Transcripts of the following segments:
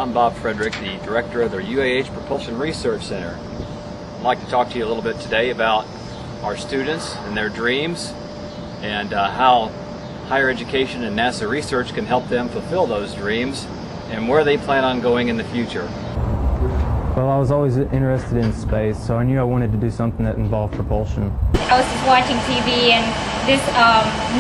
I'm Bob Frederick, the director of the UAH Propulsion Research Center. I'd like to talk to you a little bit today about our students and their dreams and how higher education and NASA research can help them fulfill those dreams and where they plan on going in the future. Well, I was always interested in space, so I knew I wanted to do something that involved propulsion. I was just watching TV and this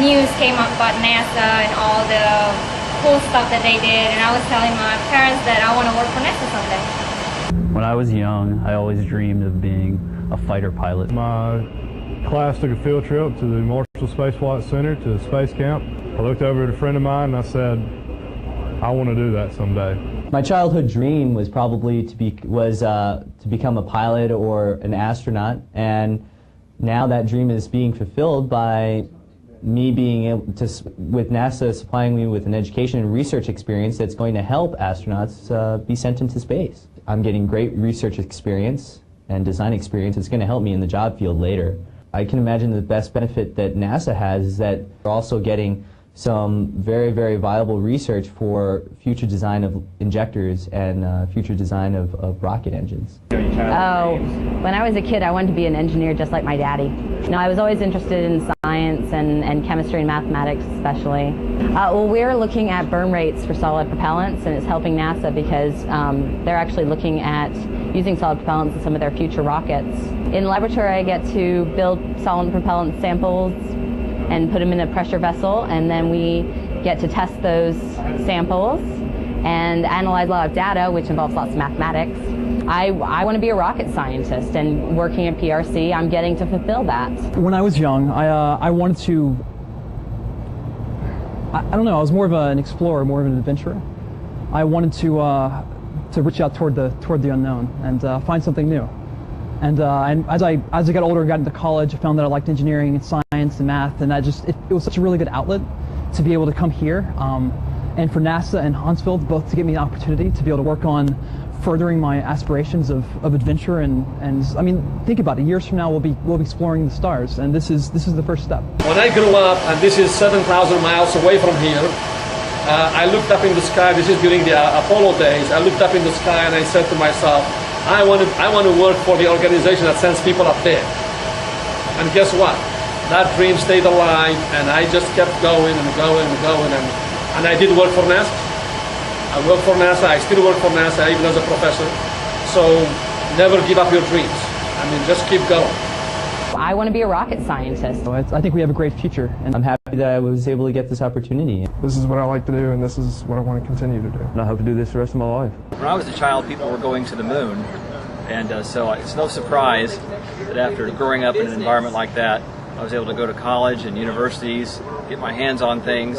news came up about NASA and all the cool stuff that they did, and I was telling my parents that I want to work for NASA someday. When I was young, I always dreamed of being a fighter pilot. My class took a field trip to the Marshall Space Flight Center to the space camp. I looked over at a friend of mine and I said, I want to do that someday. My childhood dream was probably to become a pilot or an astronaut, and now that dream is being fulfilled by me being able to, with NASA supplying me with an education and research experience that's going to help astronauts be sent into space. I'm getting great research experience and design experience that's going to help me in the job field later. I can imagine the best benefit that NASA has is that we're also getting some very, very viable research for future design of injectors and future design of rocket engines. Oh, when I was a kid, I wanted to be an engineer just like my daddy. No, I was always interested in science and chemistry and mathematics especially. Well, we're looking at burn rates for solid propellants, and it's helping NASA because they're actually looking at using solid propellants in some of their future rockets. In the laboratory, I get to build solid propellant samples and put them in a pressure vessel, and then we get to test those samples and analyze a lot of data, which involves lots of mathematics. I want to be a rocket scientist, and working at PRC, I'm getting to fulfill that. When I was young, I wanted to, I don't know, I was more of an explorer, more of an adventurer. I wanted to reach out toward the unknown and find something new. And as I got older and got into college, I found that I liked engineering and science and math, and it was such a really good outlet to be able to come here, and for NASA and Huntsville both to give me an opportunity to be able to work on furthering my aspirations of adventure, and I mean, think about it, years from now we'll be exploring the stars, and this is the first step. When I grew up, and this is 7,000 miles away from here, I looked up in the sky. This is during the Apollo days. I looked up in the sky and I said to myself, I want to work for the organization that sends people up there. And guess what? That dream stayed alive, and I just kept going and going and going, and I did work for NASA. I work for NASA. I still work for NASA, even as a professor. So never give up your dreams. I mean, just keep going. I want to be a rocket scientist. I think we have a great future, and I'm happy that I was able to get this opportunity. This is what I like to do, and this is what I want to continue to do. And I hope to do this the rest of my life. When I was a child, people were going to the moon, and so it's no surprise that after growing up in an environment like that, I was able to go to college and universities, get my hands on things,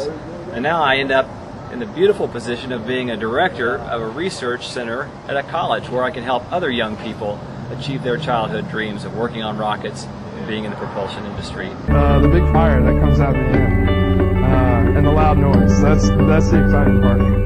and now I end up in the beautiful position of being a director of a research center at a college where I can help other young people achieve their childhood dreams of working on rockets and being in the propulsion industry. The big fire that comes out at the end, and the loud noise, that's the exciting part.